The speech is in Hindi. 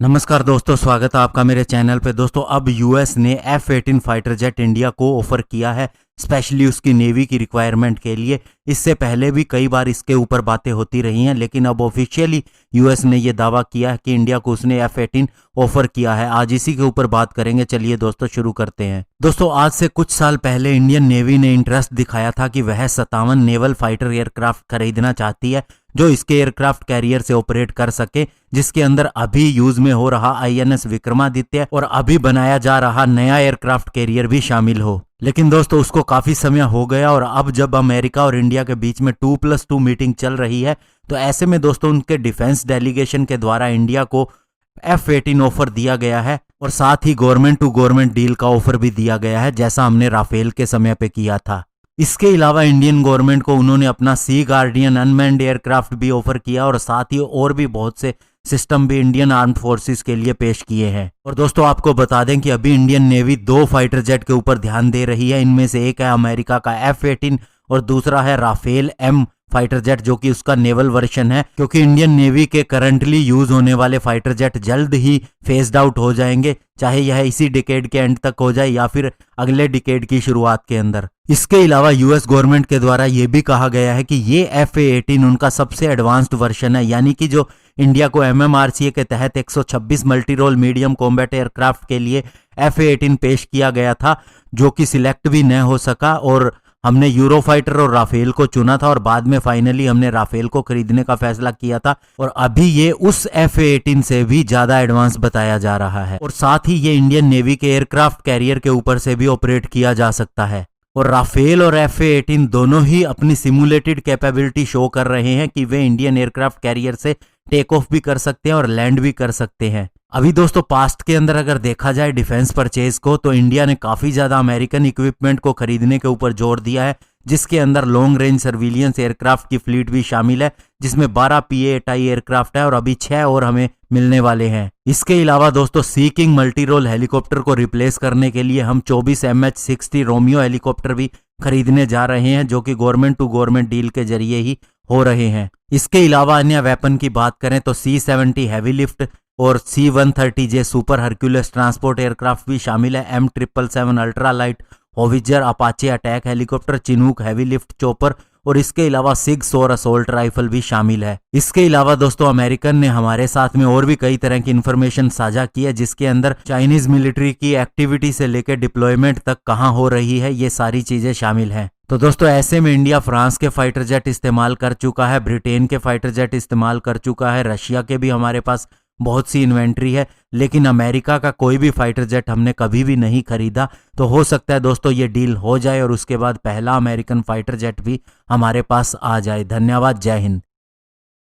नमस्कार दोस्तों, स्वागत है आपका मेरे चैनल पे। दोस्तों अब यूएस ने F-18 फाइटर जेट इंडिया को ऑफर किया है, स्पेशली उसकी नेवी की रिक्वायरमेंट के लिए। इससे पहले भी कई बार इसके ऊपर बातें होती रही हैं, लेकिन अब ऑफिशियली यूएस ने ये दावा किया है कि इंडिया को उसने F-18 ऑफर किया है। आज इसी के ऊपर बात करेंगे। चलिए दोस्तों शुरू करते हैं। दोस्तों आज से कुछ साल पहले इंडियन नेवी ने इंटरेस्ट दिखाया था कि वह 57 नेवल फाइटर एयरक्राफ्ट खरीदना चाहती है जो इसके एयरक्राफ्ट कैरियर से ऑपरेट कर सके, जिसके अंदर अभी यूज में हो रहा INS विक्रमादित्य और अभी बनाया जा रहा नया एयरक्राफ्ट कैरियर भी शामिल हो। लेकिन दोस्तों उसको काफी समय हो गया और अब जब अमेरिका और इंडिया के बीच में 2+2 मीटिंग चल रही है, तो ऐसे में दोस्तों उनके डिफेंस डेलीगेशन के द्वारा इंडिया को F-18 ऑफर दिया गया है और साथ ही गवर्नमेंट टू गवर्नमेंट डील का ऑफर भी दिया गया है, जैसा हमने राफेल के समय पे किया था। इसके अलावा इंडियन गवर्नमेंट को उन्होंने अपना सी गार्डियन अनमैन्ड एयरक्राफ्ट भी ऑफर किया और साथ ही और भी बहुत से सिस्टम भी इंडियन आर्म्ड फोर्सेस के लिए पेश किए हैं। और दोस्तों आपको बता दें कि अभी इंडियन नेवी 2 फाइटर जेट के ऊपर ध्यान दे रही है। इनमें से एक है अमेरिका का F-18 और दूसरा है राफेल M फाइटर जेट, जो कि उसका नेवल वर्जन है, क्योंकि इंडियन नेवी के करंटली यूज होने वाले फाइटर जेट जल्द ही फेस्ड आउट हो जाएंगे, चाहे यह इसी डिकेड के एंड तक हो जाए या फिर अगले डिकेड की शुरुआत के अंदर। इसके अलावा यूएस गवर्नमेंट के द्वारा यह भी कहा गया है कि ये F-18 उनका सबसे एडवांस्ड वर्जन है, यानी कि जो इंडिया को MMRCA के तहत 126 multi role medium combat aircraft के लिए F-18 पेश किया गया था, जो कि सिलेक्ट भी न हो सका और हमने यूरोफाइटर और राफेल को चुना था और बाद में फाइनली हमने राफेल को खरीदने का फैसला किया था। और अभी ये उस F-18 से भी ज्यादा एडवांस बताया जा रहा है और साथ ही ये इंडियन नेवी के एयरक्राफ्ट कैरियर के ऊपर से भी ऑपरेट किया जा सकता है। और राफेल और F-18 दोनों ही अपनी सिमुलेटेड कैपेबिलिटी शो कर रहे हैं कि वे इंडियन एयरक्राफ्ट कैरियर से टेक ऑफ भी कर सकते हैं और लैंड भी कर सकते हैं। अभी दोस्तों पास्ट के अंदर अगर देखा जाए डिफेंस परचेज को, तो इंडिया ने काफी ज्यादा अमेरिकन इक्विपमेंट को खरीदने के ऊपर जोर दिया है, जिसके अंदर लॉन्ग रेंज सर्विलियंस एयरक्राफ्ट की फ्लीट भी शामिल है, जिसमें 12 PA-8I एयरक्राफ्ट है और अभी 6 और हमें मिलने वाले हैं। इसके अलावा दोस्तों सी किंग मल्टी रोल हेलीकॉप्टर को रिप्लेस करने के लिए हम 24 MH-60 रोमियो हेलीकॉप्टर भी खरीदने जा रहे हैं, जो कि गवर्नमेंट टू गवर्नमेंट डील के जरिए ही हो रहे हैं। इसके अलावा अन्य वेपन की बात करें तो C-70 हैवी लिफ्ट और C-130J super Hercules transport aircraft भी शामिल है। M777 ultra light howitzer Apache attack helicopter, Chinook heavy lift chopper और इसके अलावा सिग्स और असोल्ट राइफल भी शामिल है। इसके अलावा दोस्तों अमेरिकन ने हमारे साथ में और भी कई तरह की इंफॉर्मेशन साझा की है, जिसके अंदर चाइनीज मिलिट्री की एक्टिविटी से लेकर डिप्लॉयमेंट तक कहां हो रही है, ये सारी चीजें शामिल हैं। तो दोस्तों ऐसे में इंडिया फ्रांस के फाइटर जेट इस्तेमाल कर चुका है, ब्रिटेन के फाइटर जेट इस्तेमाल कर चुका है, रशिया के भी हमारे पास बहुत सी इन्वेंट्री है, लेकिन अमेरिका का कोई भी फाइटर जेट हमने कभी भी नहीं खरीदा। तो हो सकता है दोस्तों ये डील हो जाए और उसके बाद पहला अमेरिकन फाइटर जेट भी हमारे पास आ जाए। धन्यवाद, जय हिंद।